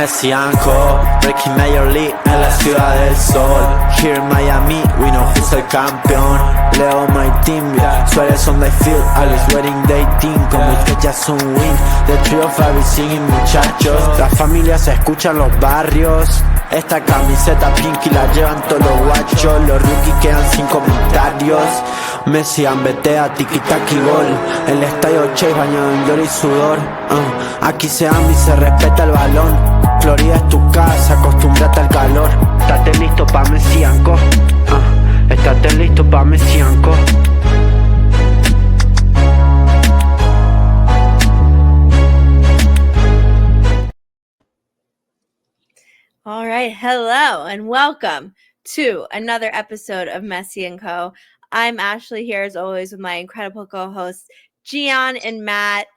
Messianco, breaking Major League en la ciudad del sol. Here in Miami, we know who's el campeón. Leo my team, Suárez on the field, always wearing they team. Como que ya es un win, the trio of every singing muchachos. Las familias se escuchan los barrios. Esta camiseta pinky la llevan todos los guachos. Los rookies quedan sin comentarios. Messi ambetea, tiki-taki gol. El estadio Chase bañado en gloria y sudor. Aquí se ama y se respeta el balón. Florida es tu casa, acostúmbrate al calor. Estate listo pa' Messianco. Estate listo pa' Messianco. All right, hello and welcome to another episode of Messi and Co. I'm Ashley here as always with my incredible co-hosts Gian and Matt.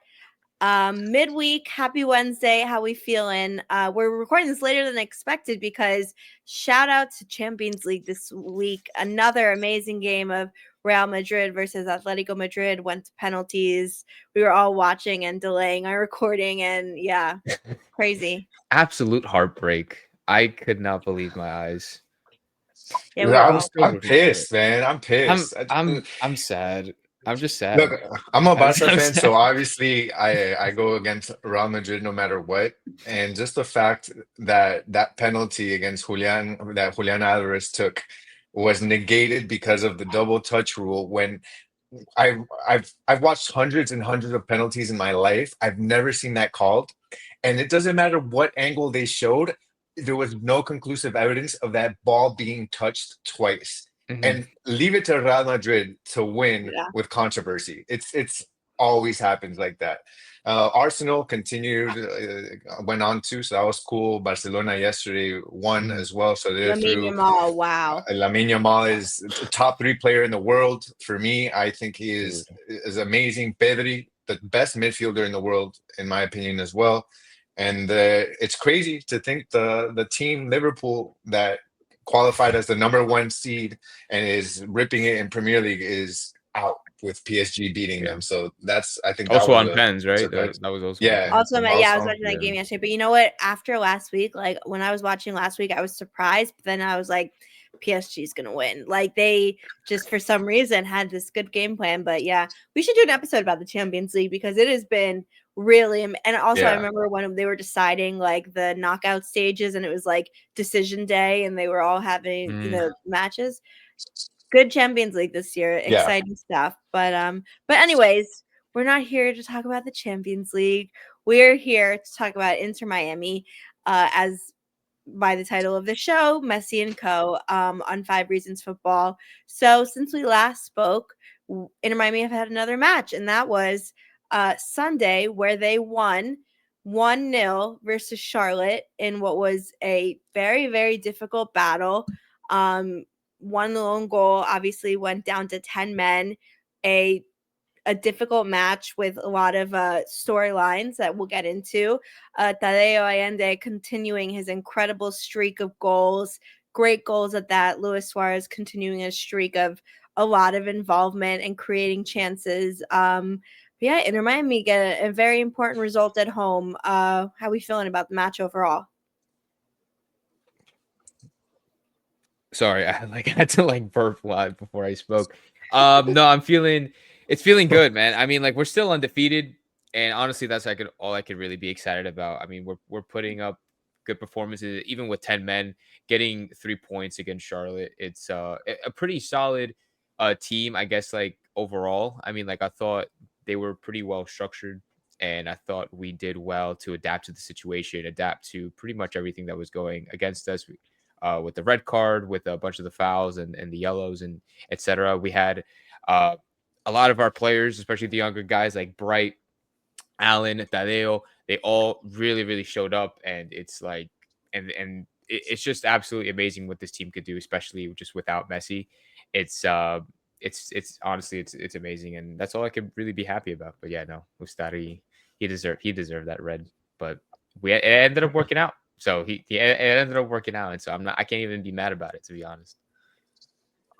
Midweek, happy Wednesday. How we feeling? We're recording this later than expected because shout out to Champions League this week. Another amazing game of Real Madrid versus Atletico Madrid went to penalties. We were all watching and delaying our recording, and yeah, crazy. Absolute heartbreak. I could not believe my eyes. Yeah, I'm pissed, man. I'm pissed. I'm sad. I'm just sad. Look, I'm a Barca fan, so obviously I go against Real Madrid no matter what. And just the fact that that penalty against Julian Alvarez took was negated because of the double touch rule. When I've watched hundreds and hundreds of penalties in my life, I've never seen that called. And it doesn't matter what angle they showed, there was no conclusive evidence of that ball being touched twice. Mm-hmm. And leave it to Real Madrid to win with controversy. It's always happens like that. Arsenal continued, went on to, so that was cool. Barcelona yesterday won as well, so they're through. Wow. Lamine Yamal is a top 3 player in the world. For me, I think he is amazing. Pedri, the best midfielder in the world, in my opinion, as well. And it's crazy to think the team Liverpool that qualified as the number 1 seed and is ripping it in Premier League is out with PSG beating them. So that's, I think, also on pens, right? That was also I was watching that game yesterday. But you know what? After last week, like when I was watching last week, I was surprised. But then I was like, PSG is gonna win. Like they just for some reason had this good game plan. But yeah, we should do an episode about the Champions League because it has been really, and also I remember when they were deciding like the knockout stages and it was like decision day and they were all having matches. Good Champions League this year, exciting stuff. But anyways, we're not here to talk about the Champions League. We're here to talk about Inter Miami, as by the title of the show, Messi and Co. On 5 Reasons Football. So since we last spoke, Inter Miami have had another match, and that was Sunday, where they won 1-0 versus Charlotte in what was a very, very difficult battle. One lone goal obviously went down to 10 men, a difficult match with a lot of storylines that we'll get into. Tadeo Allende continuing his incredible streak of goals, great goals at that. Luis Suarez continuing a streak of a lot of involvement and creating chances. Yeah, Inter Miami get a very important result at home. How are we feeling about the match overall? Sorry, I had to burp live before I spoke. No, it's feeling good, man. I mean, we're still undefeated, and honestly, that's all I could really be excited about. I mean, we're putting up good performances, even with 10 men, getting 3 points against Charlotte. It's a pretty solid team, I guess. Overall, I mean, I thought they were pretty well structured, and I thought we did well to adapt to the situation, adapt to pretty much everything that was going against us. With the red card, with a bunch of the fouls and the yellows and etc. We had a lot of our players, especially the younger guys like Bright, Allen, Tadeo, they all really, really showed up, and it's it's just absolutely amazing what this team could do, especially just without Messi. It's honestly it's amazing, and that's all I could really be happy about. But yeah, no, Mustari, he deserved that red, but it ended up working out. So it ended up working out, and so I can't even be mad about it, to be honest.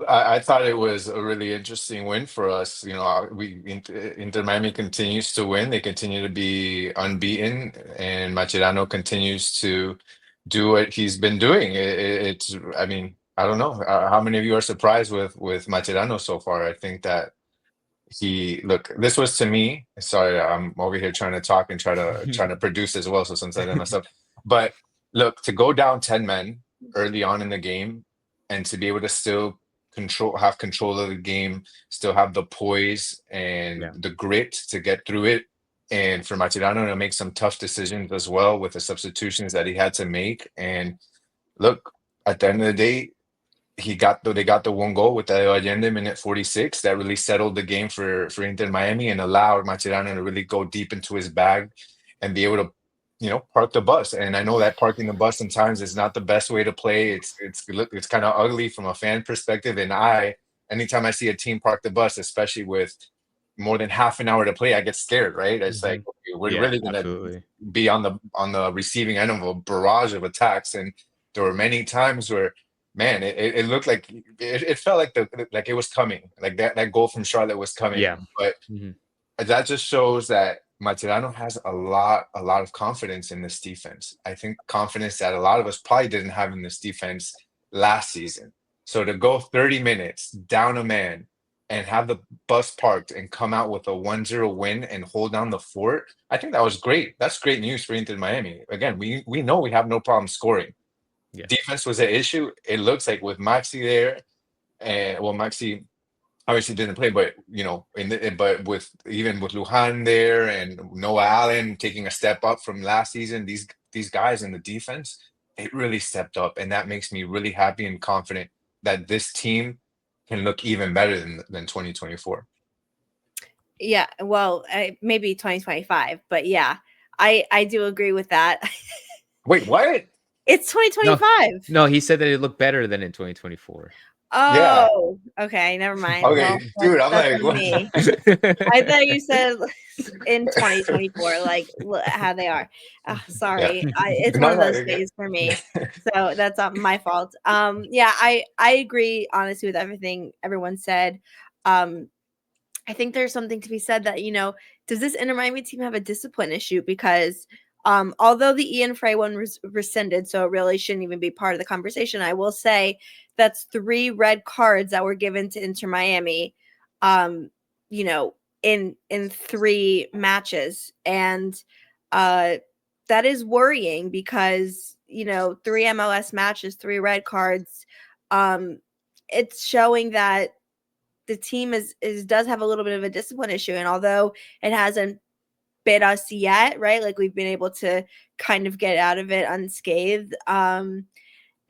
I thought it was a really interesting win for us. Inter Miami continues to win. They continue to be unbeaten, and Mascherano continues to do what he's been doing. I mean, I don't know how many of you are surprised with Mascherano so far. I think that look, this was to me. Sorry, I'm over here trying to talk and trying to produce as well. So sometimes I mess up. But look, to go down 10 men early on in the game and to be able to still have control of the game, still have the poise and the grit to get through it. And for Mascherano to make some tough decisions as well with the substitutions that he had to make. And look, at the end of the day, they got the one goal with the Allende minute 46 that really settled the game for Inter Miami and allowed Mascherano to really go deep into his bag and be able to, park the bus. And I know that parking the bus sometimes is not the best way to play. It's kind of ugly from a fan perspective. And anytime I see a team park the bus, especially with more than half an hour to play, I get scared, right? It's like, okay, we're really gonna be on the receiving end of a barrage of attacks. And there were many times where, man, it looked like it felt like it was coming, like that goal from Charlotte was coming. Yeah. But that just shows that Mascherano has a lot of confidence in this defense. I think confidence that a lot of us probably didn't have in this defense last season. So to go 30 minutes down a man and have the bus parked and come out with a 1-0 win and hold down the fort, I think that was great. That's great news for Inter Miami. Again, we know we have no problem scoring. Yeah. Defense was an issue. It looks like with Maxi there, and Maxi obviously didn't play, but but with Lujan there and Noah Allen taking a step up from last season, these guys in the defense, it really stepped up, and that makes me really happy and confident that this team can look even better than 2024. Yeah, well, maybe 2025, but yeah, I do agree with that. Wait, what? It's 2025. No, he said that it looked better than in 2024. Oh, yeah. Okay, never mind. Okay, well, dude, I'm like, what? I thought you said in 2024, like how they are. Oh, sorry, yeah. It's one of those days for me, so that's not my fault. Yeah, I agree honestly with everything everyone said. I think there's something to be said that does this Inter Miami team have a discipline issue? Because although the Ian Frey one was rescinded, so it really shouldn't even be part of the conversation, I will say that's 3 red cards that were given to Inter Miami, in 3 matches. And that is worrying because, 3 MLS matches, 3 red cards. It's showing that the team does have a little bit of a discipline issue. And although it hasn't bit us yet, right? Like we've been able to kind of get out of it unscathed.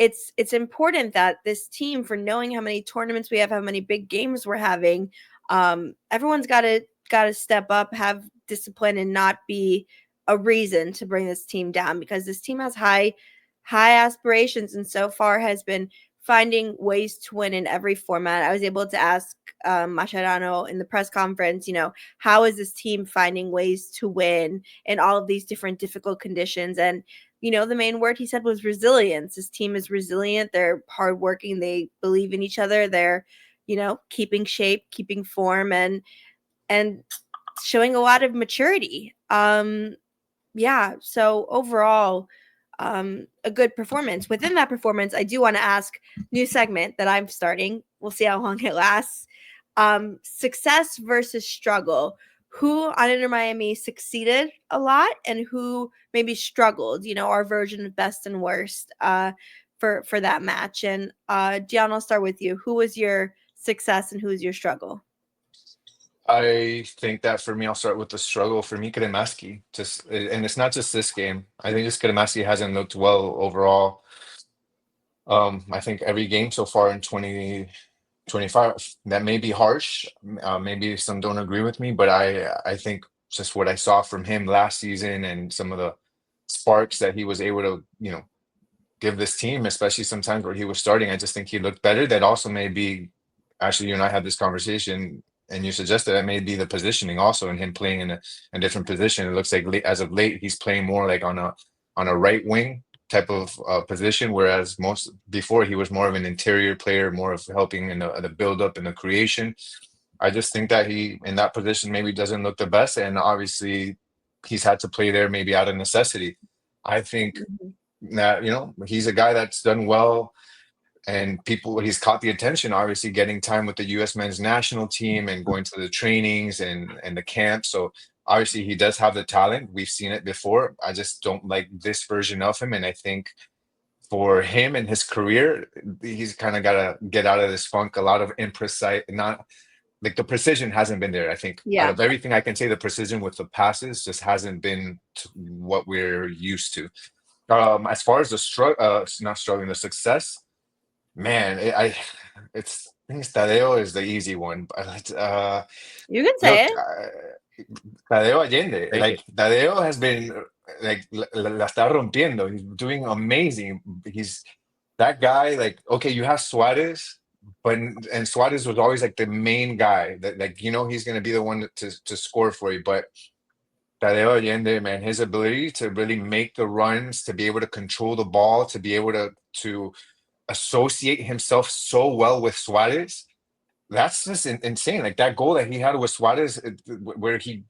It's important that this team, for knowing how many tournaments we have, how many big games we're having, everyone's got to step up, have discipline, and not be a reason to bring this team down, because this team has high aspirations and so far has been finding ways to win in every format. I was able to ask Mascherano in the press conference, how is this team finding ways to win in all of these different difficult conditions? And, the main word he said was resilience. This team is resilient. They're hardworking. They believe in each other. They're, keeping shape, keeping form, and showing a lot of maturity. Yeah. So overall, a good performance. Within that performance, I do want to ask, new segment that I'm starting. We'll see how long it lasts. Success versus struggle. Who on Inter Miami succeeded a lot and who maybe struggled, our version of best and worst for that match. And Gian, I'll start with you. Who was your success and who was your struggle? I think that for me, I'll start with the struggle. For me, Kremaski, and it's not just this game. I think just Kremaski hasn't looked well overall. I think every game so far in 2025, that may be harsh. Maybe some don't agree with me, but I think just what I saw from him last season and some of the sparks that he was able to, give this team, especially sometimes where he was starting, I just think he looked better. That also may be, actually, you and I had this conversation, and you suggested that may be the positioning also, and him playing in a different position. It looks like as of late he's playing more like on a right wing type of position, whereas most before he was more of an interior player, more of helping in the build up and the creation. I just think that he in that position maybe doesn't look the best, and obviously he's had to play there maybe out of necessity. I think Mhm. that he's a guy that's done well, and he's caught the attention, obviously getting time with the U.S. men's national team and going to the trainings and the camp. So obviously he does have the talent. We've seen it before. I just don't like this version of him, and I think for him and his career, he's kind of got to get out of this funk. A lot of imprecise, not like the precision hasn't been there. I think out Yeah. of everything I can say, the precision with the passes just hasn't been to what we're used to. As far as the not struggling, the success, man, I think Tadeo is the easy one, but You can say look, it. Tadeo Allende, Take it. like Tadeo has been like la está rompiendo. He's doing amazing. He's that guy. Like, okay, you have Suarez, but and Suarez was always like the main guy that like he's gonna be the one to score for you. But Tadeo Allende, man, his ability to really make the runs, to be able to control the ball, to be able to associate himself so well with Suarez. That's just insane. Like that goal that he had with Suarez, where he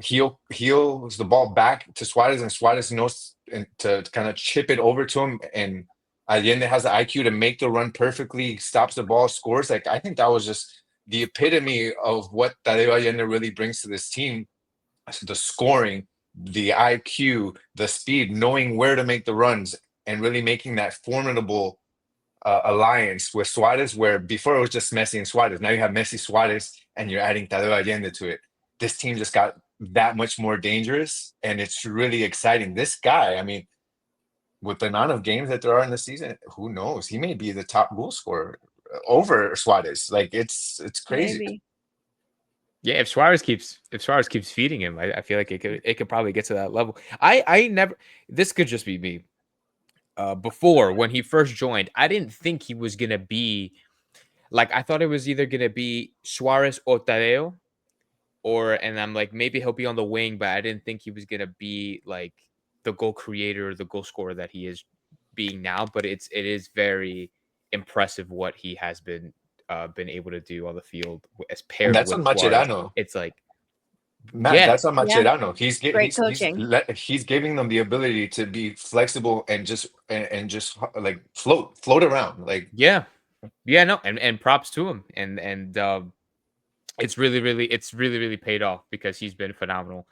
heels the ball back to Suarez, and Suarez knows to kind of chip it over to him, and Allende has the IQ to make the run perfectly, stops the ball, scores. Like I think that was just the epitome of what Tadeo Allende really brings to this team: the scoring, the IQ, the speed, knowing where to make the runs, and really making that formidable alliance with Suarez, where before it was just Messi and Suarez. Now you have Messi, Suarez, and you're adding Tadeo Allende to it. This team just got that much more dangerous, and it's really exciting. This guy, I mean, with the amount of games that there are in the season, who knows? He may be the top goal scorer over Suarez. Like it's crazy. Maybe. Yeah, if Suarez keeps feeding him, I feel like it could probably get to that level. I never. This could just be me. Before when he first joined, I didn't think he was gonna be like I thought it was either gonna be Suarez or Tadeo, and I'm like maybe he'll be on the wing, but I didn't think he was gonna be like the goal creator, the goal scorer that he is being now. But it is very impressive what he has been able to do on the field as And paired that's with on Suarez. Macherano. It's like Matt, yeah, that's on Yeah. Macherano. Great coaching. He's giving them the ability to be flexible and just like float around. Like yeah, yeah. No, and props to him, and it's really paid off because he's been phenomenal.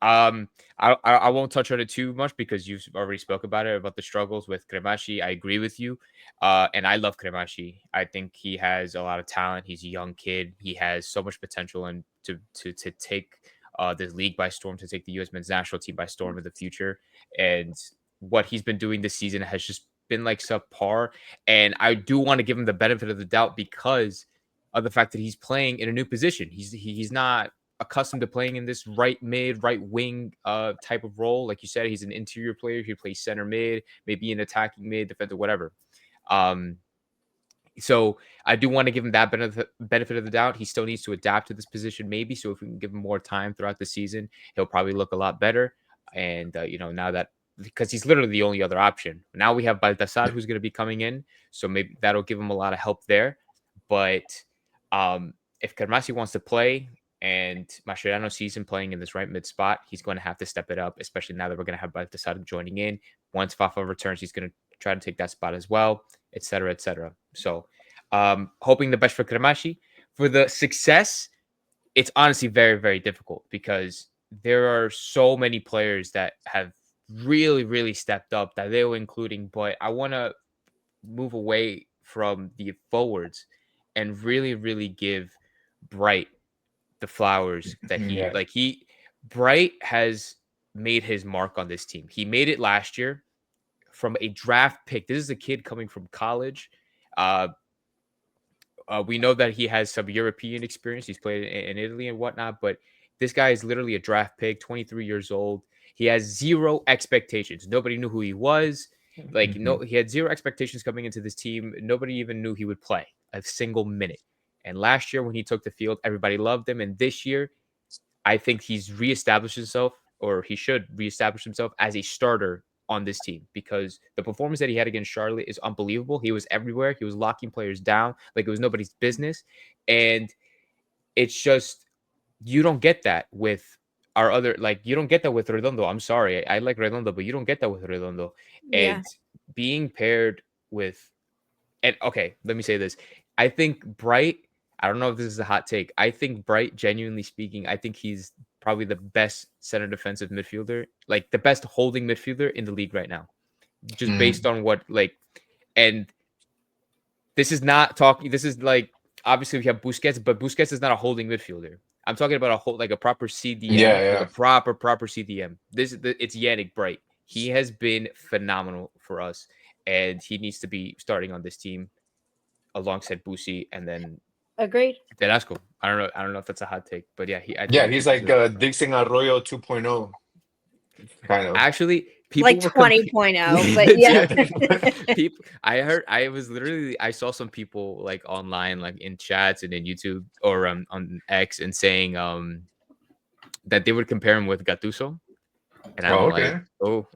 I won't touch on it too much because you've already spoke about it about the struggles with Cremashi. I agree with you, and I love Cremashi. I think he has a lot of talent. He's a young kid. He has so much potential, and to take this league by storm, to take the U.S. men's national team by storm in the future. And what he's been doing this season has just been like subpar. And I do want to give him the benefit of the doubt because of the fact that he's playing in a new position. He's not accustomed to playing in this right mid, right wing type of role. Like you said, he's an interior player. He plays center mid, maybe an attacking mid, defender, whatever. Um, so I do want to give him that benefit of the doubt. He still needs to adapt to this position, maybe. So if we can give him more time throughout the season, he'll probably look a lot better. And now that because he's literally the only other option. Now we have Baltasar who's going to be coming in, so maybe that'll give him a lot of help there. But if Carmasi wants to play and Mascherano sees him playing in this right mid spot, he's going to have to step it up, especially now that we're going to have Baltasar joining in. Once Fafa returns, he's going to try to take that spot as well, etc., etc. So, hoping the best for Kremashi. For the success, it's honestly very, very difficult because there are so many players that have really, really stepped up, that they were including. But I want to move away from the forwards and really, really give Bright the flowers that yeah. Bright has made his mark on this team. He made it last year from a draft pick. This is a kid coming from college. We know that he has some European experience. He's played in Italy and whatnot, but this guy is literally a draft pick, 23 years old. He has zero expectations. Nobody knew who he was. Mhm. He had zero expectations coming into this team. Nobody even knew he would play a single minute. And last year when he took the field, everybody loved him. And this year, I think he's reestablished himself, or he should reestablish himself as a starter on this team because the performance that he had against Charlotte is unbelievable. He was everywhere. He was locking players down like it was nobody's business. And it's just, you don't get that with our other, like, you don't get that with Redondo. I'm sorry. I like Redondo, but you don't get that with Redondo. Yeah. And being paired with, and okay, let me say this. I think Bright, I don't know if this is a hot take. I think Bright, genuinely speaking, I think he's probably the best center defensive midfielder, like the best holding midfielder in the league right now. Just based on what, like, and this is not talking, this is like, obviously we have Busquets, but Busquets is not a holding midfielder. I'm talking about a whole, like a proper CDM, like a proper CDM. It's Yannick Bright. He has been phenomenal for us, and he needs to be starting on this team alongside Busi, and then Agreed. Velasco. I don't know if that's a hot take, but yeah, he's like Dixon Arroyo 2.0, kind of. Actually, people like 20.0, but yeah. People, I saw some people like online, like in chats and in YouTube or on X, and saying that they would compare him with Gattuso. And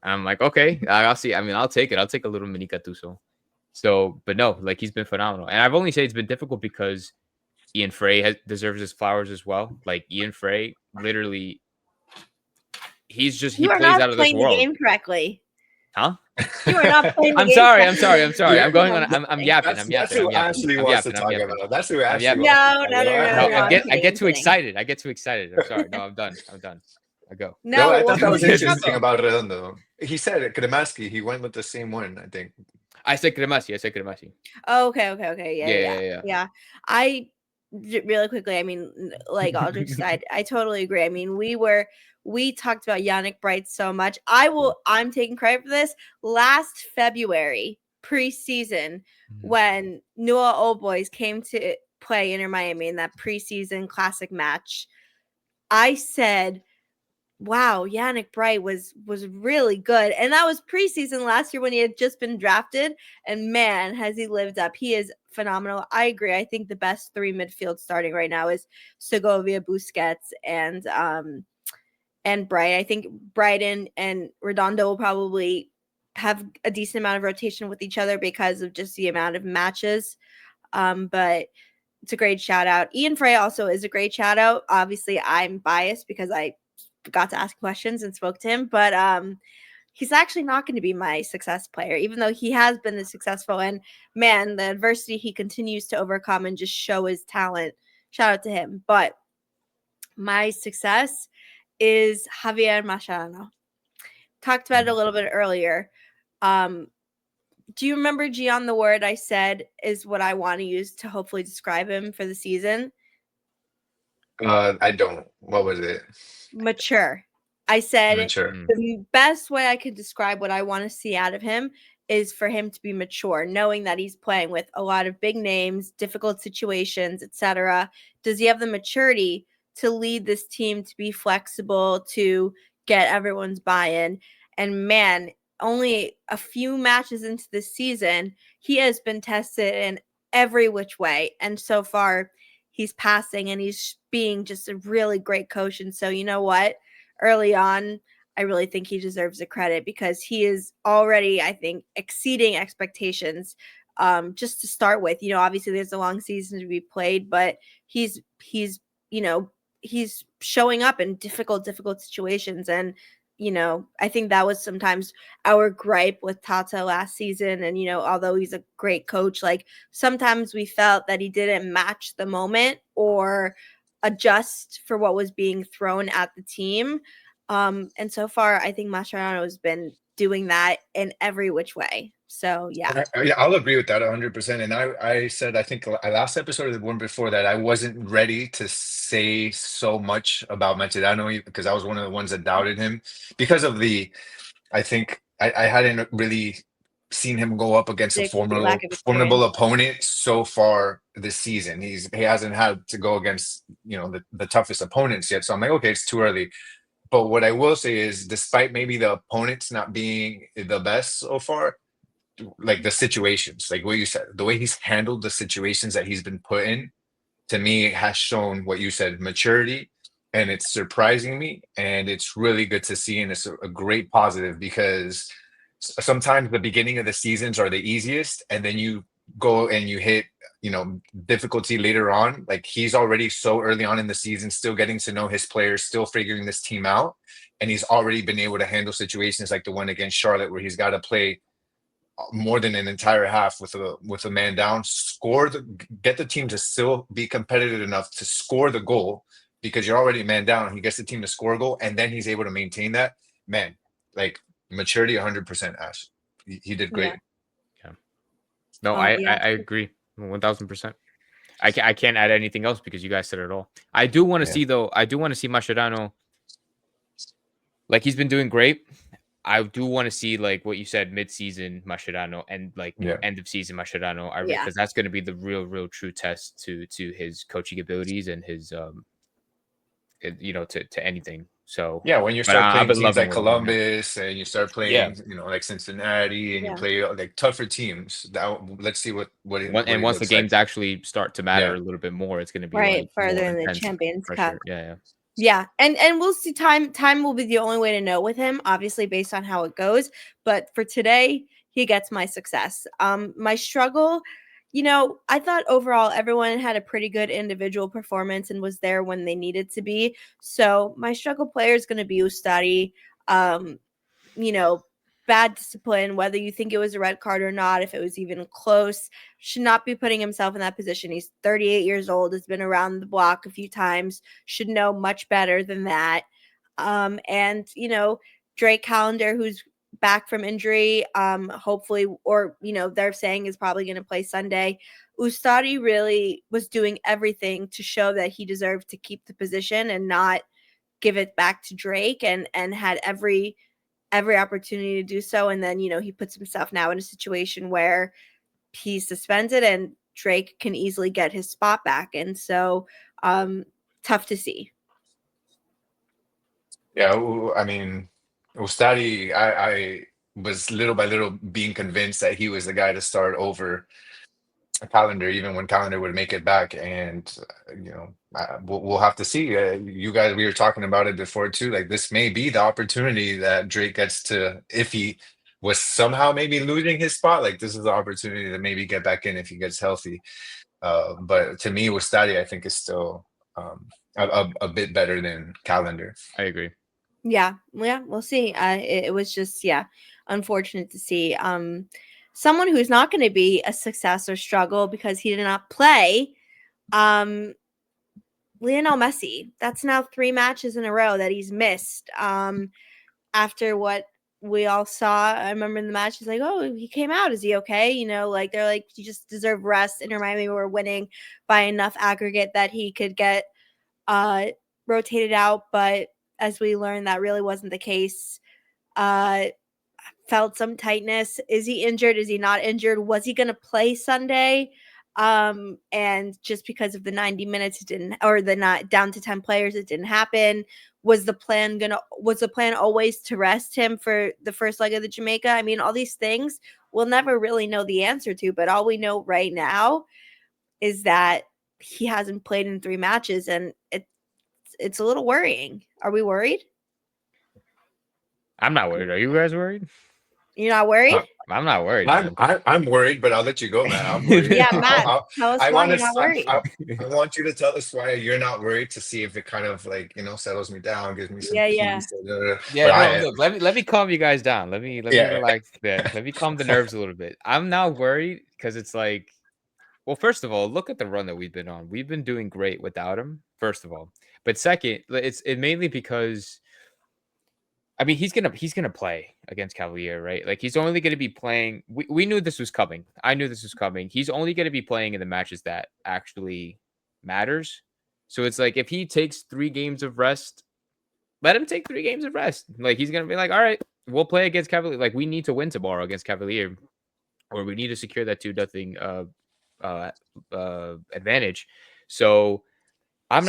I'm like, okay, I'll see. I mean, I'll take it. I'll take a little mini Gattuso. So, but no, like, he's been phenomenal. And I've only said it's been difficult because Ian Frey deserves his flowers as well. Like, Ian Frey, literally, he plays out of this world. You are not playing the game correctly. Huh? You are not playing the I'm game sorry. Yeah, I'm going on. I'm yapping. That's who Ashley wants to talk about. That's who Ashley wants No. I get too excited. I'm sorry. No, I'm done. I go. No, I thought that was interesting about Redondo. He said it. Kremaski. He went with the same one, I think. I said Kremaski. Oh, okay. Yeah. I really quickly, I mean, like, all jokes aside, I totally agree. I mean, we talked about Yannick Bright so much. I'm taking credit for this. Last February preseason, when Newell Old Boys came to play Inter Miami in that preseason classic match, I said, wow, Yannick Bright was really good. And that was preseason last year when he had just been drafted. And man, has he lived up. He is phenomenal. I agree. I think the best three midfield starting right now is Segovia, Busquets, and Bright. I think Brighton and Redondo will probably have a decent amount of rotation with each other because of just the amount of matches. But it's a great shout out. Ian Frey also is a great shout out. Obviously, I'm biased because I got to ask questions and spoke to him, but he's actually not going to be my success player, even though he has been the successful, and man, the adversity he continues to overcome and just show his talent. Shout out to him. But my success is Javier Mascherano. Talked about it a little bit earlier. Do you remember, Gian, the word I said is what I want to use to hopefully describe him for the season? I don't. What was it? Mature. I said mature. The best way I could describe what I want to see out of him is for him to be mature, knowing that he's playing with a lot of big names, difficult situations, etc. Does he have the maturity to lead this team, to be flexible, to get everyone's buy-in? And man, only a few matches into this season, he has been tested in every which way. And so far, he's passing and he's being just a really great coach. And so, you know what? Early on, I really think he deserves the credit because he is already, I think, exceeding expectations. Just to start with, you know, obviously there's a long season to be played, but he's showing up in difficult situations. And, you know, I think that was sometimes our gripe with Tata last season. And, you know, although he's a great coach, like sometimes we felt that he didn't match the moment or adjust for what was being thrown at the team. And so far, I think Mascherano has been doing that in every which way. So, yeah. I'll agree with that 100%. And I said, I think last episode or the one before that, I wasn't ready to say so much about Mascherano because I was one of the ones that doubted him because of I think I hadn't really seen him go up against a formidable opponent so far this season. He hasn't had to go against, you know, the toughest opponents yet. So I'm like, okay, it's too early. But what I will say is, despite maybe the opponents not being the best so far, like the situations, like what you said, the way he's handled the situations that he's been put in, to me, has shown what you said, maturity, and it's surprising me, and it's really good to see, and it's a great positive because sometimes the beginning of the seasons are the easiest, and then you go and you hit, difficulty later on. Like, he's already so early on in the season, still getting to know his players, still figuring this team out, and he's already been able to handle situations like the one against Charlotte, where he's got to play more than an entire half with a man down, get the team to still be competitive enough to score the goal, because you're already man down. He gets the team to score a goal, and then he's able to maintain that. Man, like, maturity 100%. Ash, he did great. Yeah. No, I agree 1000%. I can't add anything else because you guys said it all. I do want to see though. I do want to see Mascherano. Like, he's been doing great. I do want to see, like what you said, mid-season Mascherano and like end of season Mascherano, because that's going to be the real true test to his coaching abilities and his to anything. So when you start playing teams like Columbus and you start playing like Cincinnati, and you play like tougher teams, let's see what and once the games actually start to matter a little bit more, it's going to be right further in the Champions Cup. Yeah, and we'll see. Time will be the only way to know with him, obviously, based on how it goes. But for today, he gets my success. My struggle, I thought overall everyone had a pretty good individual performance and was there when they needed to be. So my struggle player is going to be Ustadi. Bad discipline, whether you think it was a red card or not, if it was even close, should not be putting himself in that position. He's 38 years old, has been around the block a few times, should know much better than that. And Drake Callender, who's back from injury, hopefully, or they're saying is probably going to play Sunday. Ustadi really was doing everything to show that he deserved to keep the position and not give it back to Drake, and had every opportunity to do so. And then, he puts himself now in a situation where he's suspended and Drake can easily get his spot back. And so tough to see. Yeah, I mean, Ustadi, I was little by little being convinced that he was the guy to start over Callender, even when Callender would make it back. And we'll have to see. You guys, we were talking about it before too. Like, this may be the opportunity that Drake gets to, if he was somehow maybe losing his spot. Like, this is the opportunity to maybe get back in if he gets healthy. But to me, Ustadi, I think, is still a bit better than Callender. I agree. Yeah, we'll see. It was just unfortunate to see. Someone who's not going to be a success or struggle because he did not play, Lionel Messi. That's now 3 matches in a row that he's missed. After what we all saw, I remember in the match, he's like, "Oh, he came out. Is he okay?" They're like, "You just deserve rest." Inter Miami were winning by enough aggregate that he could get rotated out, but as we learned, that really wasn't the case. Felt some tightness. Is he injured? Is he not injured? Was he going to play Sunday? And just because of the 90 minutes, it didn't, or the not down to 10 players, it didn't happen. Was the plan always to rest him for the first leg of the Jamaica? I mean, all these things we'll never really know the answer to, but all we know right now is that he hasn't played in 3 matches, and it's a little worrying. Are we worried? I'm not worried. Are you guys worried? You're not worried? I'm not worried. I'm worried, but I'll let you go, Matt. I'm worried. Yeah, Matt, tell us why you're not worried. I want you to tell us why you're not worried, to see if it kind of settles me down, gives me some peace. Look, let me calm you guys down. Let me relax a bit. Let me calm the nerves a little bit. I'm not worried because it's like, well, first of all, look at the run that we've been on. We've been doing great without him, first of all. But second, it's mainly because, I mean, he's gonna play against Cavalier, right? Like, he's only gonna be playing. We knew this was coming. I knew this was coming. He's only gonna be playing in the matches that actually matters. So it's like, if he takes 3 games of rest, let him take 3 games of rest. Like, he's gonna be like, all right, we'll play against Cavalier. Like, we need to win tomorrow against Cavalier, or we need to secure that 2-0 advantage. So I'm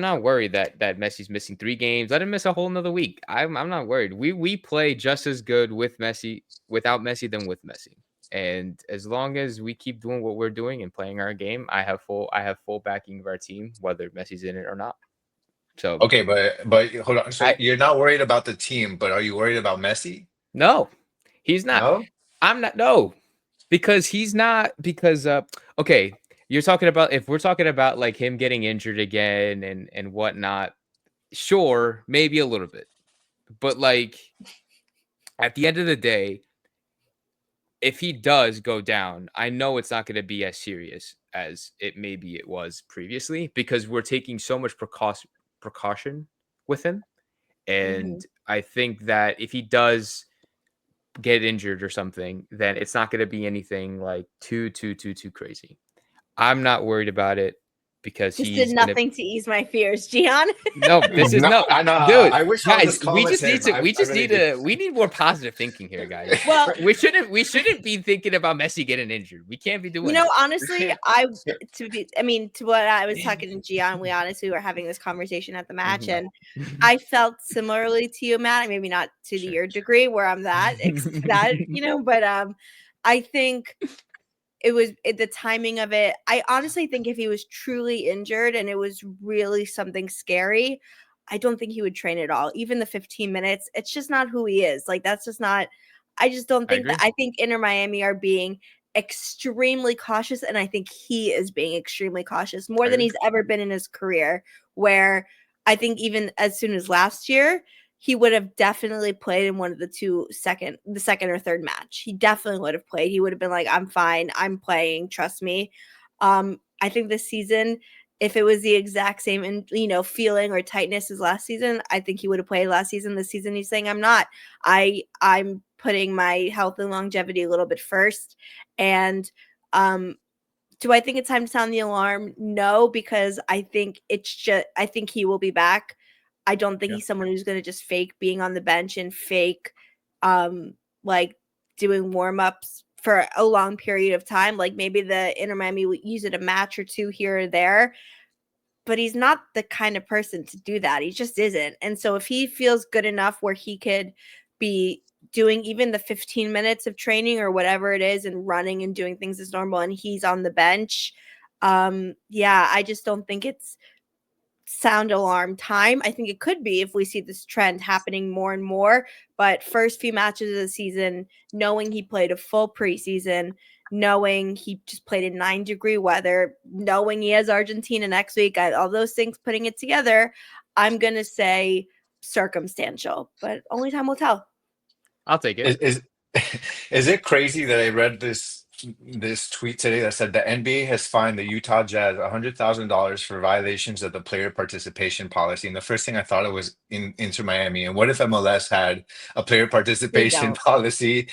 not worried that Messi's missing 3 games. Let him miss a whole another week. I'm not worried. We play just as good with Messi, without Messi, than with Messi. And as long as we keep doing what we're doing and playing our game, I have full backing of our team, whether Messi's in it or not. So okay, but hold on. So you're not worried about the team, but are you worried about Messi? No. He's not. No? I'm not. No, because he's not. Because okay, you're talking about if we're talking about like him getting injured again and whatnot. Sure, maybe a little bit, but like at the end of the day, if he does go down, I know it's not going to be as serious as it was previously because we're taking so much precaution with him. And I think that if he does get injured or something, then it's not going to be anything like too crazy. I'm not worried about it because Just did he's going to. nothing to ease my fears, Gian. No, this is No, no, I know. dude. I wish I was Guys, as calm we as just him. need to. I We just really need do. to. We need more positive thinking here, guys. Well, We shouldn't. We shouldn't be thinking about Messi getting injured. We can't be doing. you know, that. honestly, to what I was talking to Gian, we honestly were having this conversation at the match, Mhm. and I felt similarly to you, Matt. Maybe not to Sure. your degree where I'm that, but I think it was the timing of it. I honestly think if he was truly injured and it was really something scary, I don't think he would train at all. Even the 15 minutes, it's just not who he is. Like that's just not. I just don't I think that. agree. I think Inter Miami are being extremely cautious, and I think he is being extremely cautious more I than agree. he's ever been in his career. Where I think even as soon as last year, he would have definitely played in one of the second or third match. He definitely would have played. He would have been like, I'm fine. I'm playing. Trust me. I think this season, if it was the exact same, feeling or tightness as last season, I think he would have played last season. This season, he's saying, I'm not. I'm putting my health and longevity a little bit first. And, do I think it's time to sound the alarm? No, because I think I think he will be back. I don't think he's someone who's going to just fake being on the bench and fake like doing warm-ups for a long period of time. Like maybe the Inter Miami would use it a match or two here or there, but he's not the kind of person to do that. He just isn't. And so if he feels good enough where he could be doing even the 15 minutes of training or whatever it is and running and doing things as normal and he's on the bench, I just don't think it's sound alarm time. I think it could be if we see this trend happening more and more, but first few matches of the season, knowing he played a full preseason, knowing he just played in 9-degree weather, knowing he has Argentina next week, all those things, putting it together, I'm going to say circumstantial, but only time will tell. I'll take it. Is it crazy that I read this tweet today that said the NBA has fined the Utah Jazz $100,000 for violations of the player participation policy? And the first thing I thought of was Inter Miami. And what if MLS had a player participation policy?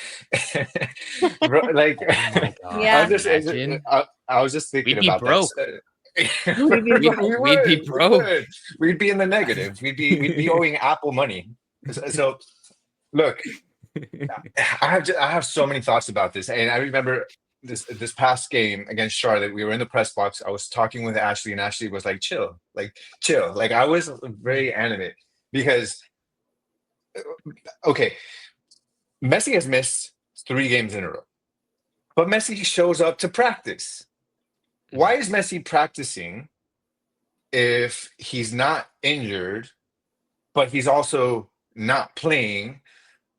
Like, Oh my God, Yeah. imagine. I was just thinking We'd be about broke. that. We'd be broke. We'd be in the negative. We'd be owing Apple money. So look, I have so many thoughts about this, and I remember this past game against Charlotte. We were in the press box. I was talking with Ashley, and Ashley was like, "Chill, chill." Like I was very animate because, okay, Messi has missed 3 games in a row, but Messi shows up to practice. Why is Messi practicing if he's not injured, but he's also not playing?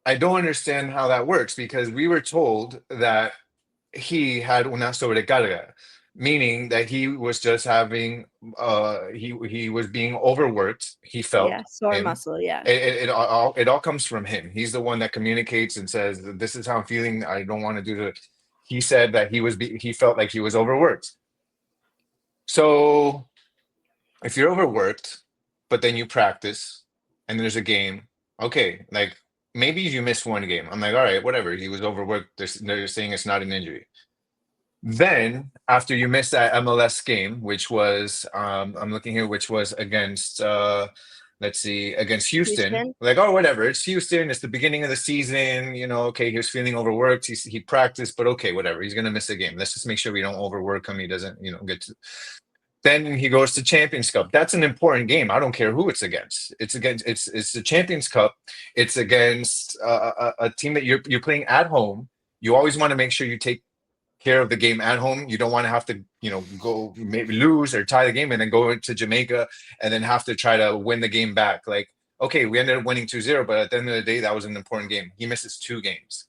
I don't understand how that works because we were told that he had una sobrecarga, meaning that he was just having he was being overworked. He felt sore muscle. Yeah, it all comes from him. He's the one that communicates and says, "This is how I'm feeling. I don't want to do the." He said that he felt like he was overworked. So if you're overworked, but then you practice and there's a game, okay, like maybe you miss 1 game. I'm like, all right, whatever. He was overworked. They're saying it's not an injury. Then after you miss that MLS game, which was I'm looking here, which was against let's see, against Houston. Like, oh, whatever. It's Houston. It's the beginning of the season. Okay, he was feeling overworked. He practiced, but okay, whatever. He's gonna miss a game. Let's just make sure we don't overwork him. He doesn't, get to. Then he goes to Champions Cup. That's an important game. I don't care who it's against. It's the Champions Cup. It's against a team that you're playing at home. You always want to make sure you take care of the game at home. You don't want to have to, go maybe lose or tie the game and then go to Jamaica and then have to try to win the game back. Like, okay, we ended up winning 2-0, but at the end of the day, that was an important game. He misses 2 games.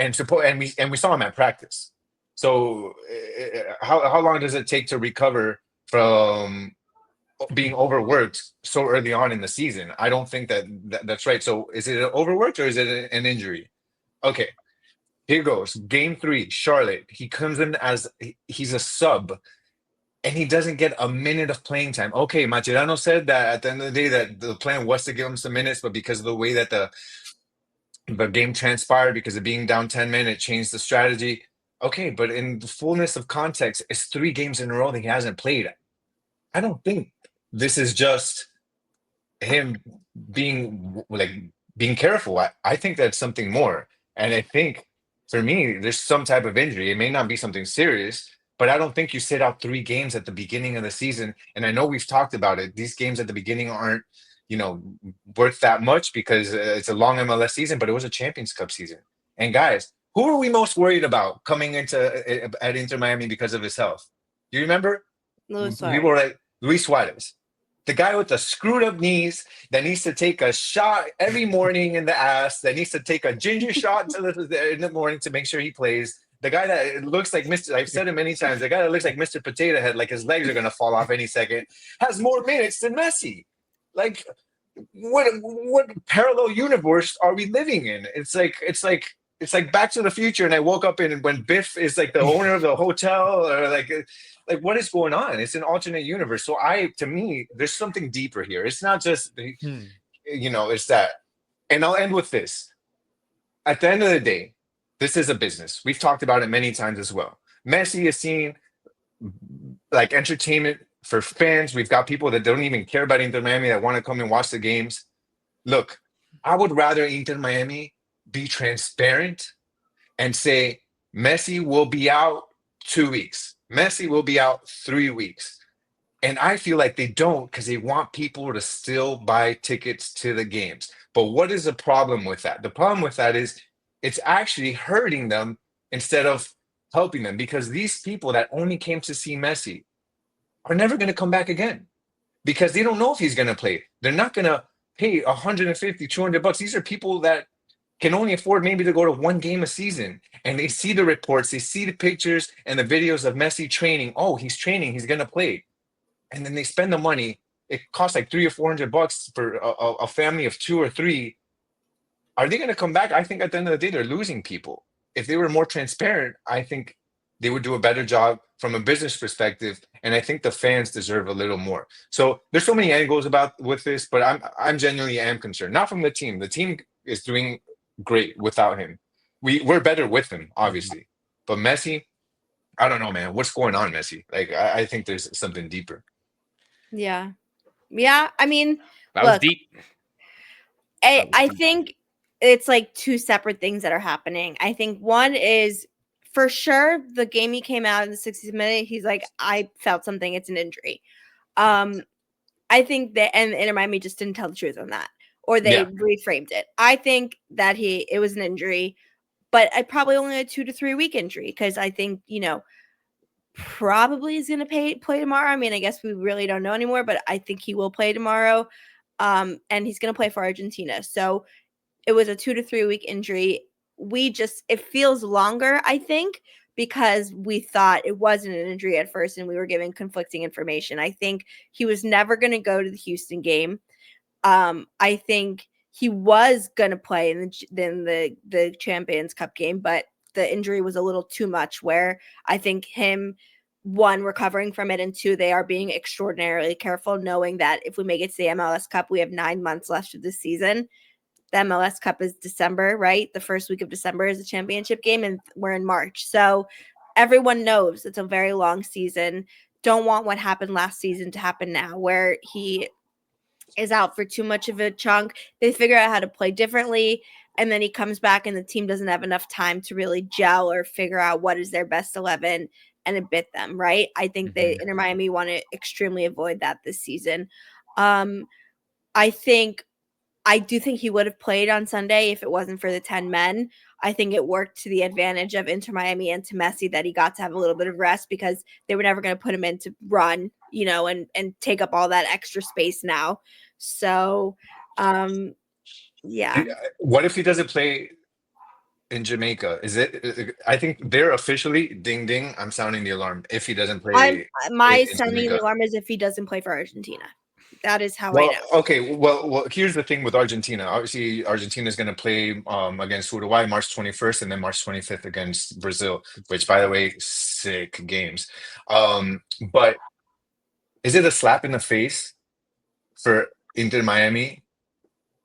and we saw him at practice. So how long does it take to recover from being overworked so early on in the season? I don't think that's right. So is it overworked or is it an injury? Okay, here goes. Game 3, Charlotte. He comes in as he's a sub, and he doesn't get a minute of playing time. Okay, Mascherano said that at the end of the day that the plan was to give him some minutes, but because of the way that the game transpired, because of being down 10 men, it changed the strategy. Okay, but in the fullness of context, it's 3 games in a row that he hasn't played. I don't think this is just him being careful. I think that's something more. And I think for me, there's some type of injury. It may not be something serious, but I don't think you sit out 3 games at the beginning of the season. And I know we've talked about it. These games at the beginning aren't, worth that much because it's a long MLS season, but it was a Champions Cup season. And guys, who are we most worried about coming into at Inter Miami because of his health? Do you remember? We were like Luis Suarez, the guy with the screwed up knees that needs to take a shot every morning in the ass, that needs to take a ginger shot in the morning to make sure he plays. The guy that looks like Mr. I've said it many times, the guy that looks like Mr. Potato Head, like his legs are going to fall off any second, has more minutes than Messi. Like, what parallel universe are we living in? It's like Back to the Future, and I woke up when Biff is like the owner of the hotel, or like what is going on? It's an alternate universe. So to me, there's something deeper here. It's not just it's that. And I'll end with this. At the end of the day, this is a business. We've talked about it many times as well. Messi is seen like entertainment for fans. We've got people that don't even care about Inter Miami that want to come and watch the games. Look, I would rather Inter Miami be transparent and say Messi will be out 2 weeks. Messi will be out 3 weeks. And I feel like they don't, because they want people to still buy tickets to the games. But what is the problem with that? The problem with that is it's actually hurting them instead of helping them, because these people that only came to see Messi are never going to come back again because they don't know if he's going to play. They're not going to pay 150, 200 bucks. These are people that can only afford maybe to go to 1 game a season, and they see the reports, they see the pictures and the videos of Messi training. Oh, he's training, he's going to play. And then they spend the money. It costs like 300 or 400 bucks for a family of 2 or 3. Are they going to come back? I think at the end of the day, they're losing people. If they were more transparent, I think they would do a better job from a business perspective. And I think the fans deserve a little more. So there's so many angles with this, but I'm genuinely am concerned. Not from the team. The team is doing great without him. We're better with him, obviously. But Messi, I don't know, man. What's going on, Messi? Like, I think there's something deeper. Yeah. I mean, that was deep. I think it's like 2 separate things that are happening. I think one is, for sure, the game he came out in the 60th minute, he's like, I felt something. It's an injury. I think that, and Inter Miami just didn't tell the truth on that, or they reframed it. I think that it was an injury, but I probably only a 2 to 3 week injury, because I think, probably is going to play tomorrow. I mean, I guess we really don't know anymore, but I think he will play tomorrow. And he's going to play for Argentina. So it was a 2 to 3 week injury. It feels longer, I think, because we thought it wasn't an injury at first and we were given conflicting information. I think he was never going to go to the Houston game. I think he was going to play in the Champions Cup game, but the injury was a little too much, where I think him, 1, recovering from it, and 2, they are being extraordinarily careful, knowing that if we make it to the MLS Cup, we have 9 months left of the season. The MLS Cup is December, right? The first week of December is the championship game, and we're in March. So everyone knows it's a very long season. Don't want what happened last season to happen now, where he is out for too much of a chunk. They figure out how to play differently, and then he comes back and the team doesn't have enough time to really gel or figure out what is their best 11 and it bit them, right? I think they Inter Miami want to extremely avoid that this season. I do think he would have played on Sunday if it wasn't for the 10 men. I think it worked to the advantage of Inter Miami and to Messi that he got to have a little bit of rest, because they were never going to put him in to run, and take up all that extra space now. So, yeah. What if he doesn't play in Jamaica, is it? I think they're officially ding ding. I'm sounding the alarm if he doesn't play My in sounding the Jamaica. alarm is if he doesn't play for Argentina. That is how I Well, know. okay. Well. Here's the thing with Argentina. Obviously, Argentina is going to play against Uruguay March 21st, and then March 25th against Brazil. Which, by the way, sick games. But is it a slap in the face for Inter Miami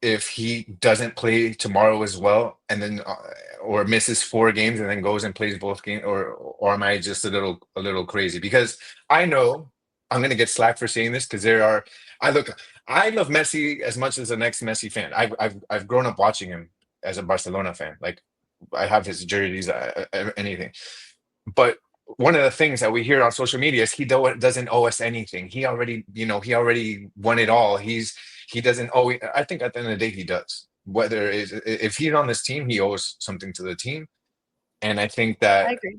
if he doesn't play tomorrow as well, and then or misses 4 games and then goes and plays both games, or am I just a little crazy? Because I know I'm gonna get slack for saying this because I love Messi as much as the next Messi fan. I've grown up watching him as a Barcelona fan. Like I have his jerseys, anything. But one of the things that we hear on social media is he doesn't owe us anything. He already won it all. He doesn't owe. I think at the end of the day, he does. Whether if he's on this team, he owes something to the team. And I think I that agree.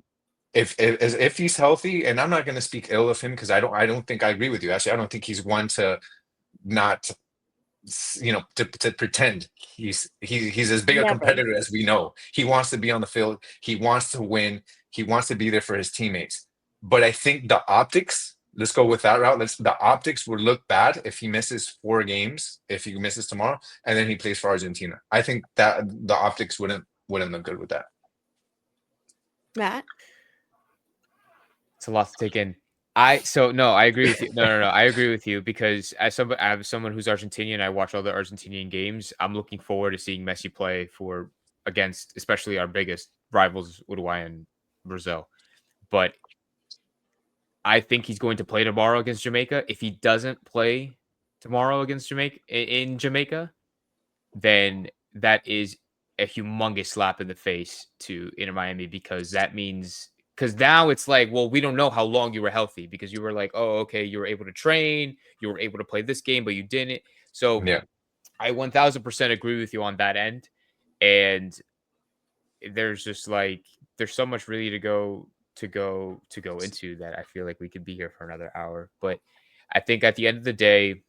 if he's healthy, and I'm not going to speak ill of him because I don't think I agree with you. Actually, I don't think he's one to not to pretend he's as big a Never. competitor as we know. He wants to be on the field. He wants to win. He wants to be there for his teammates. But I think the optics. Let's go with that route. The optics would look bad if he misses 4 games, if he misses tomorrow, and then he plays for Argentina. I think that the optics wouldn't look good with that. Matt? It's a lot to take in. I agree with you. No. I agree with you because I have someone who's Argentinian. I watch all the Argentinian games. I'm looking forward to seeing Messi play against especially our biggest rivals, Uruguay and Brazil. But I think he's going to play tomorrow against Jamaica. If he doesn't play tomorrow against Jamaica, then that is a humongous slap in the face to Inter Miami because that means now it's like, well, we don't know how long you were healthy because you were like, oh, okay, you were able to train, you were able to play this game, but you didn't. So Yeah. I 1000% agree with you on that end. And there's just like, there's so much really to go into that I feel like we could be here for another hour. But I think at the end of the day,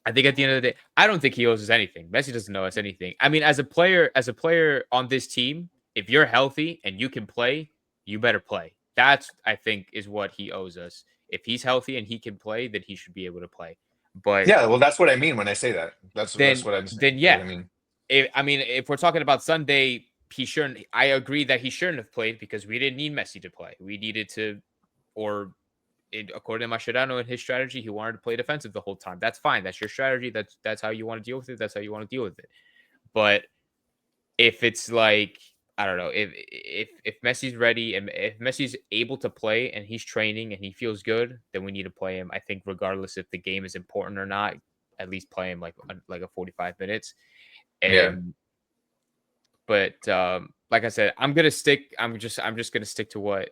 I don't think he owes us anything. Messi doesn't owe us anything. I mean, as a player on this team, if you're healthy and you can play, you better play. That's, I think, is what he owes us. If he's healthy and he can play, then he should be able to play. But Yeah, well, that's what I mean when I say that. That's what I'm saying. then yeah. What I mean. If we're talking about Sunday, he shouldn't. I agree that he shouldn't have played because we didn't need Messi to play. We needed to, according to Mascherano and his strategy, he wanted to play defensive the whole time. That's fine. That's your strategy. That's how you want to deal with it. That's how you want to deal with it. But if it's like, I don't know, if Messi's ready and if Messi's able to play and he's training and he feels good, then we need to play him. I think regardless if the game is important or not, at least play him like a 45 minutes. And but like I said, I'm just gonna stick to what.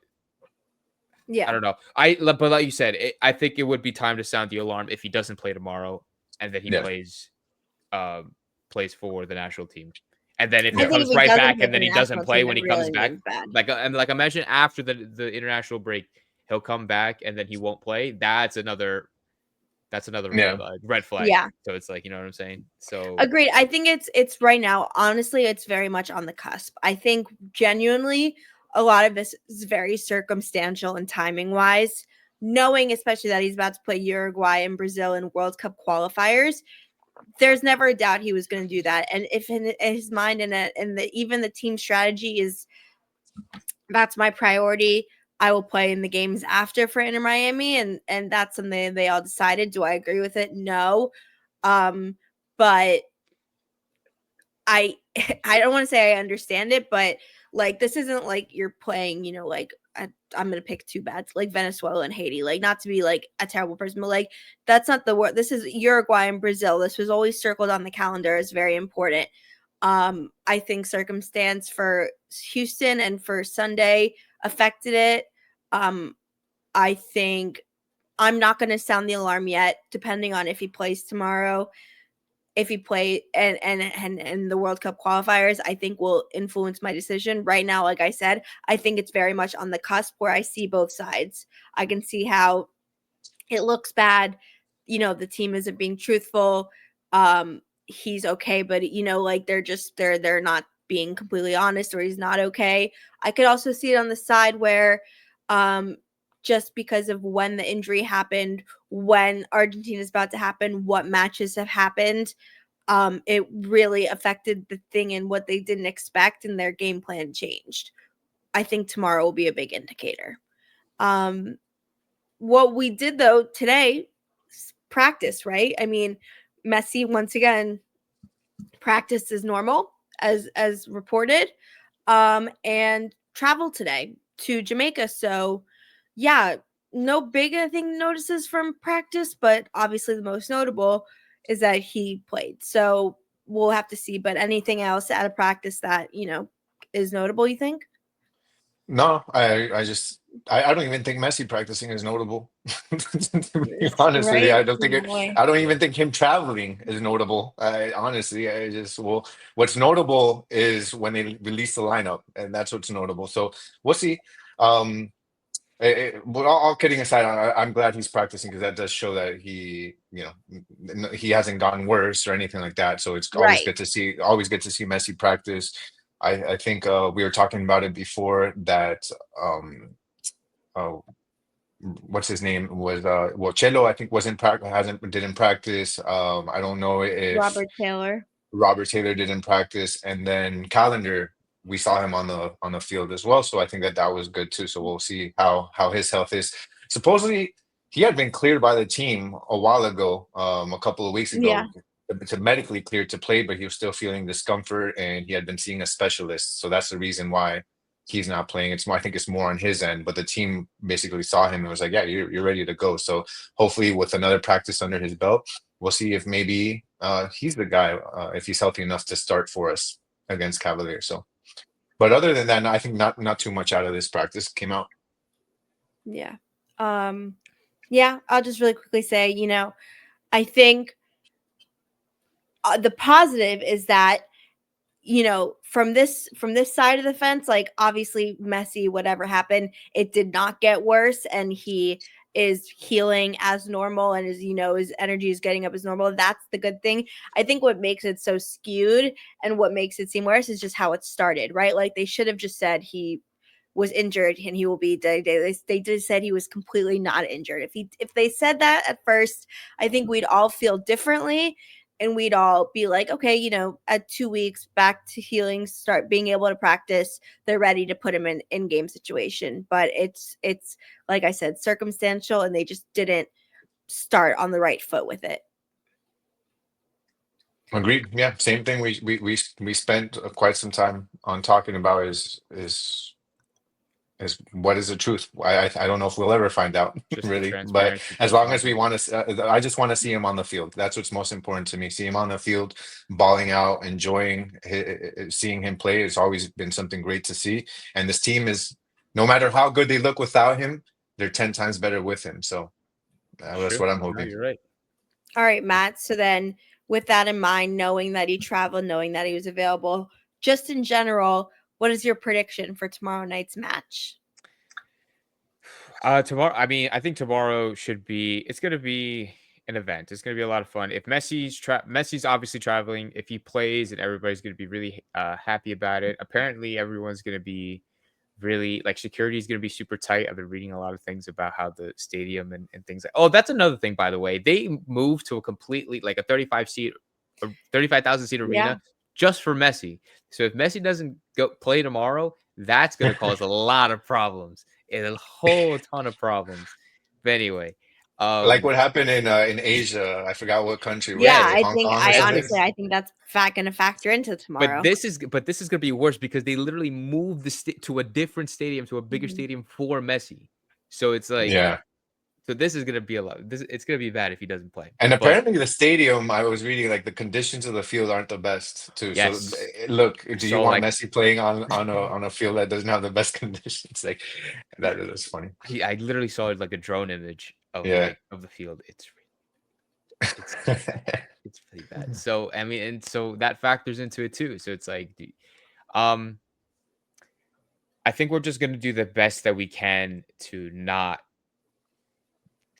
Yeah. I don't know. But like you said, I think it would be time to sound the alarm if he doesn't play tomorrow, and then he plays for the national team. And then if he comes right back and then he doesn't play when he comes back, like imagine after the international break, he'll come back and then he won't play. That's another red flag. Yeah. So it's like, you know what I'm saying? So agreed. I think it's right now, honestly, it's very much on the cusp. I think genuinely a lot of this is very circumstantial and timing wise, knowing especially that he's about to play Uruguay and Brazil in World Cup qualifiers. There's never a doubt he was going to do that. And if in his mind even the team strategy is that's my priority, I will play in the games after for Inter Miami, and that's something they all decided. Do I agree with it? No. But I don't want to say I understand it, but like this isn't like you're playing, like I'm gonna pick two bad like Venezuela and Haiti, like not to be like a terrible person, but like that's not the word. This is Uruguay and Brazil. This was always circled on the calendar as very important. I think circumstance for Houston and for Sunday affected it. I think I'm not going to sound the alarm yet, depending on if he plays tomorrow. If he play and the World Cup qualifiers, I think will influence my decision. Right now, like I said, I think it's very much on the cusp where I see both sides. I can see how it looks bad. The team isn't being truthful. He's okay, but like they're not being completely honest or he's not okay. I could also see it on the side where just because of when the injury happened, when Argentina is about to happen, what matches have happened, it really affected the thing and what they didn't expect, and their game plan changed. I think tomorrow will be a big indicator. What we did though today, practice, right? I mean, Messi once again practiced as normal as reported, and traveled today to Jamaica. So yeah, no big thing notices from practice, but obviously the most notable is that he played. So we'll have to see. But anything else out of practice that is notable, you think? No, I don't even think Messi practicing is notable. To be honest with you, Right? I don't think it, Boy. I don't even think him traveling is notable. I honestly, I just well, what's notable is when they release the lineup, and that's what's notable. So we'll see. Um, but all kidding aside, I'm glad he's practicing because that does show that he hasn't gotten worse or anything like that. So it's always Right. good to see, Messi practice. I think we were talking about it before that uh, what's his name was well Cello I think wasn't practice hasn't didn't practice. I don't know if Robert Taylor. Robert Taylor didn't practice, and then Calendar, we saw him on the field as well. So I think that was good too. So we'll see how his health is. Supposedly, he had been cleared by the team a while ago, a couple of weeks Yeah. ago, to medically cleared to play, but he was still feeling discomfort, and he had been seeing a specialist. So that's the reason why he's not playing. It's more, I think it's more on his end, but the team basically saw him and was like, "Yeah, you're ready to go." So hopefully, with another practice under his belt, we'll see if maybe he's the guy if he's healthy enough to start for us against Cavalier. So, but other than that, no, I think not too much out of this practice came out. Yeah. Yeah, I'll just really quickly say, I think the positive is that from this side of the fence, like obviously Messi, whatever happened, it did not get worse, and he is healing as normal, and his energy is getting up as normal. That's the good thing. I think what makes it so skewed and what makes it seem worse is just how it started, right? Like they should have just said he was injured and he will be they just said he was completely not injured. If they said that at first, I think we'd all feel differently, and we'd all be like, okay, at 2 weeks back to healing, start being able to practice, they're ready to put him in game situation. But it's like I said, circumstantial, and they just didn't start on the right foot with it. Agreed. Yeah, same thing. We spent quite some time on talking about is what is the truth. I don't know if we'll ever find out Just the really, but transparency as piece, long as we honestly. want to, I just want to see him on the field. That's what's most important to me. See him on the field, balling out, enjoying seeing him play. It's always been something great to see. And this team is, no matter how good they look without him, they're 10 times better with him. So that's True. what I'm No, hoping. you're right. All right, Matt. So then with that in mind, knowing that he traveled, knowing that he was available, just in general, what is your prediction for tomorrow night's match? Tomorrow, I mean, I think tomorrow it's going to be an event. It's going to be a lot of fun. If Messi's obviously traveling, if he plays, and everybody's going to be really happy about it. Apparently everyone's going to be really like security is going to be super tight. I've been reading a lot of things about how the stadium and things like, oh, that's another thing, by the way. They moved to a completely like a 35,000 seat Yeah. arena just for Messi. So if Messi doesn't go play tomorrow, that's going to cause a lot of problems, a whole ton of problems. But anyway, Like what happened in Asia, I forgot what country, was Yeah, yeah, it Hong Kong or I something? think, I think that's going to factor into tomorrow. but this is going to be worse because they literally moved to a different stadium, to a bigger stadium for Messi. So it's like, Yeah. so this is going to be it's going to be bad if he doesn't play. And But apparently the stadium, I was reading, like the conditions of the field aren't the best too. So yes, look, do you so want like Messi playing on a field that doesn't have the best conditions? Like that is funny. I literally saw like a drone image of Yeah. of the field. It's it's pretty bad. So I mean, and so that factors into it too. So it's like, um, I think we're just gonna do the best that we can to not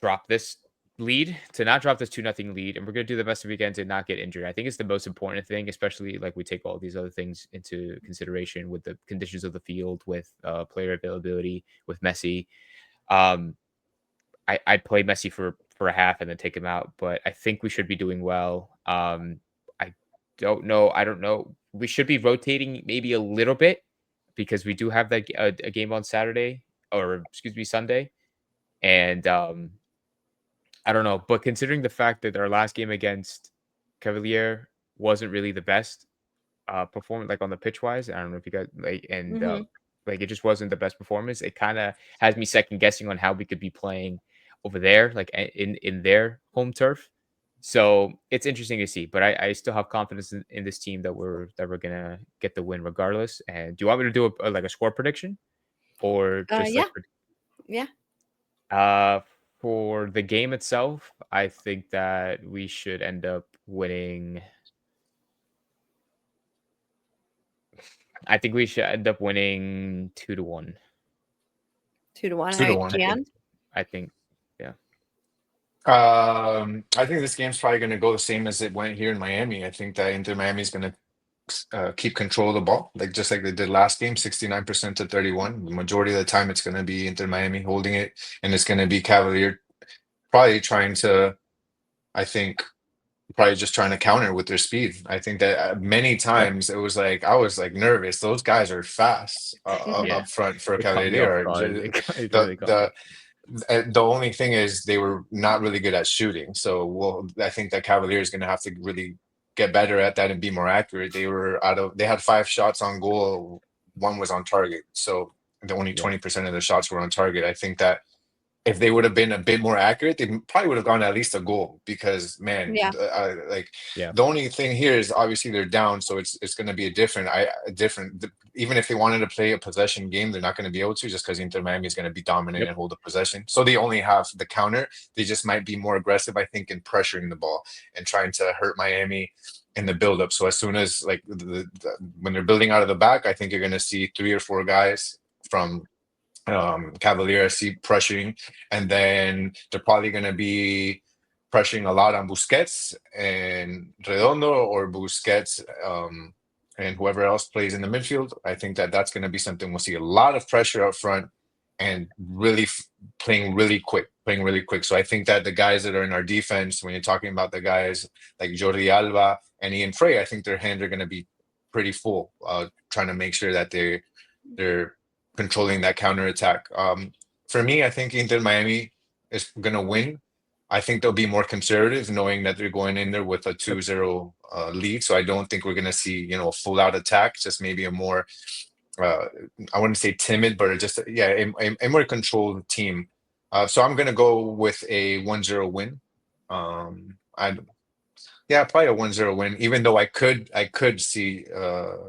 drop this lead, to not drop this 2-0 lead, and we're going to do the best we can to not get injured. I think it's the most important thing, especially like we take all these other things into consideration with the conditions of the field, with player availability, with Messi. I'd play Messi for a half and then take him out, but I think we should be doing well. I don't know. I don't know. We should be rotating maybe a little bit because we do have that a game on Saturday, or excuse me, Sunday, and I don't know. But considering the fact that our last game against Cavalier wasn't really the best performance, like on the pitch wise, I don't know if you guys like, and like it just wasn't the best performance. It kind of has me second guessing on how we could be playing over there, like in their home turf. So it's interesting to see, but I still have confidence in this team that we're gonna get the win regardless. And do you want me to do like a score prediction, or just Yeah. like Yeah. for the game itself? I think that we should end up winning. I think we should end up winning 2-1. 2-1. 2-1. I think, yeah. I think this game's probably going to go the same as it went here in Miami. I think that Inter Miami is going to keep control of the ball, like just like they did last game, 69% to 31. The majority of the time, it's going to be Inter Miami holding it, and it's going to be Cavalier probably trying to, I think, probably just trying to counter with their speed. I think that many times it was like I was like nervous. Those guys are fast up front for Cavalier. The only thing is they were not really good at shooting. So I think that Cavalier is going to have to really get better at that and be more accurate. They had 5 shots on goal. 1 was on target. So the only 20% of the shots were on target. I think that if they would have been a bit more accurate, they probably would have gone at least a goal, because man, the only thing here is obviously they're down, so it's going to be a different. Even if they wanted to play a possession game, they're not going to be able to, just because Inter Miami is going to be dominant and hold the possession. So they only have the counter. They just might be more aggressive, I think, in pressuring the ball and trying to hurt Miami in the buildup. So as soon as like when they're building out of the back, I think you're going to see 3 or 4 guys from Cavalier pressuring, and then they're probably going to be pressuring a lot on Busquets and Redondo, or Busquets and whoever else plays in the midfield. I think that that's going to be something we'll see a lot of pressure up front, and really playing really quick. So I think that the guys that are in our defense, when you're talking about the guys like Jordi Alba and Ian Frey, I think their hands are going to be pretty full, trying to make sure that they're controlling that counterattack. For me, I think Inter Miami is going to win. I think they'll be more conservative, knowing that they're going in there with a 2-0 lead. So I don't think we're going to see, a full-out attack, just maybe a more, I wouldn't say timid, but just, a more controlled team. So I'm going to go with a 1-0 win. Probably a 1-0 win, even though I could see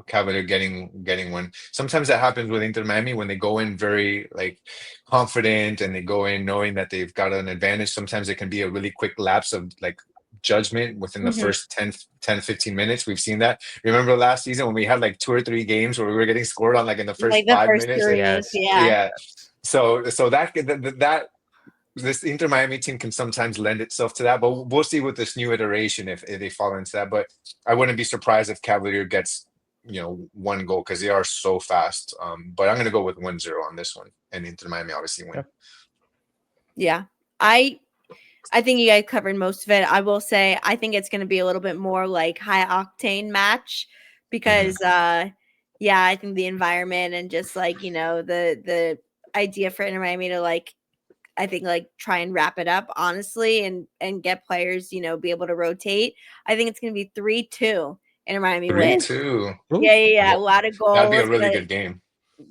Cavalier getting one. Sometimes that happens with Inter Miami when they go in very like confident and they go in knowing that they've got an advantage. Sometimes it can be a really quick lapse of like judgment within the first 10, 15 minutes. We've seen that. Remember last season when we had like 2 or 3 games where we were getting scored on like in the first 5 minutes? So that this Inter Miami team can sometimes lend itself to that, but we'll see with this new iteration if they fall into that. But I wouldn't be surprised if Cavalier gets 1 goal, because they are so fast. But I'm going to go with 1-0 on this one, and Inter Miami obviously win. Yeah, I think you guys covered most of it. I will say I think it's going to be a little bit more like high octane match, because I think the environment and just like the idea for Inter Miami to like, I think like try and wrap it up honestly and get players, be able to rotate. I think it's going to be 3-2 Inter Miami win. 3-2. Yeah. A lot of goals. That'd be a really good game.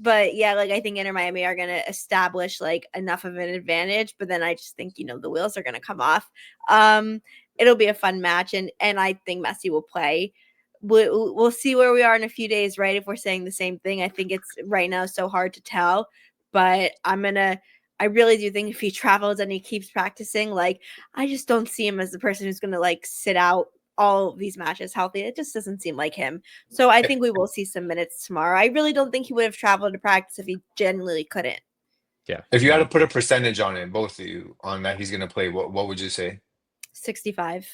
But yeah, like I think Inter Miami are going to establish like enough of an advantage, but then I just think, the wheels are going to come off. It'll be a fun match, and I think Messi will play. We'll see where we are in a few days, right? If we're saying the same thing. I think it's right now so hard to tell, but I really do think if he travels and he keeps practicing, like I just don't see him as the person who's going to like sit out all these matches healthy. It just doesn't seem like him. So I think we will see some minutes tomorrow. I really don't think he would have traveled to practice if he genuinely couldn't. Yeah. If you had to put a percentage on it, both of you, on that he's gonna play, what would you say? 65.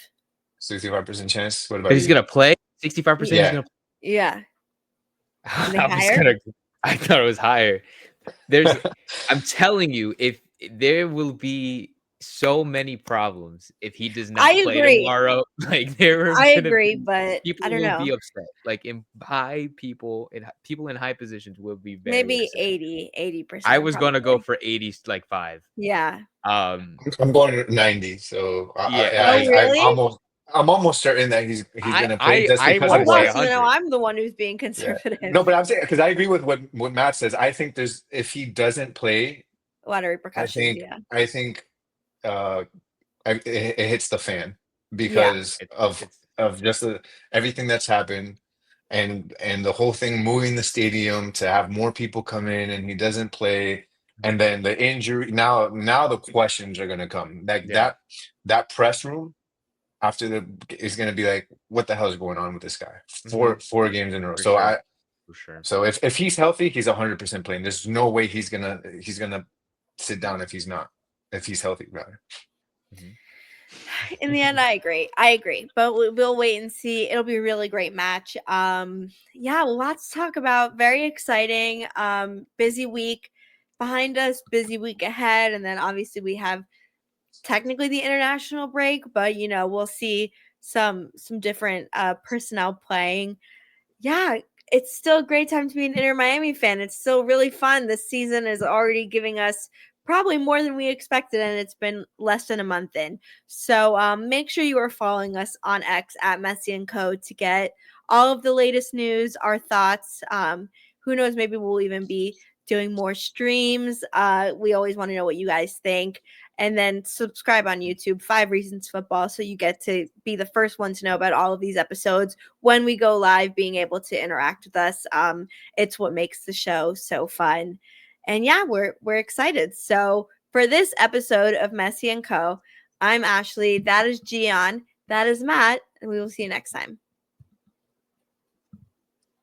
65% chance. What But about he's you? gonna play 65%. He's Yeah. gonna. Yeah. Something I was higher? gonna. I thought it was higher. I'm telling you, if there will be so many problems if he does not I play agree. tomorrow, like there are I gonna agree, be but people I don't will know. be upset. Like in high people in high positions will be very Maybe upset. 80%. I was gonna go probably. for 80, like 5. Yeah. I'm going 90, so Yeah. Oh, really? I'm almost certain that he's gonna play just I because want Oh, of to say wow. what. So now 100. I'm the one who's being Yeah. conservative. No, but I'm saying, because I agree with what Matt says. I think there's, if he doesn't play, A lot of I repercussions. think Yeah. I think uh it hits the fan Yeah. because It's of just everything that's happened, and the whole thing, moving the stadium to have more people come in, and he doesn't play, and then the injury. Now the questions are gonna come, like yeah. that press room after is gonna be like, what the hell is going on with this guy? Mhm. Four games in a row. For So sure. For sure. so if he's healthy, he's 100% playing. There's no way he's gonna sit down if he's not, if he's healthy, rather. Mhm. In the end, I agree, but we'll wait and see. It'll be a really great match. Yeah, lots to talk about. Very exciting. Busy week behind us, busy week ahead, and then obviously we have technically the international break, but we'll see some different personnel playing. Yeah, it's still a great time to be an Inter Miami fan. It's still really fun. This season is already giving us probably more than we expected, and it's been less than a month in. So make sure you are following us on X at Messi and Co to get all of the latest news, our thoughts. Who knows? Maybe we'll even be doing more streams. We always want to know what you guys think. And then subscribe on YouTube, 5 Reasons Football, so you get to be the first one to know about all of these episodes when we go live, being able to interact with us. It's what makes the show so fun. And yeah, we're excited. So for this episode of Messi and Co, I'm Ashley. That is Gian. That is Matt. And we will see you next time.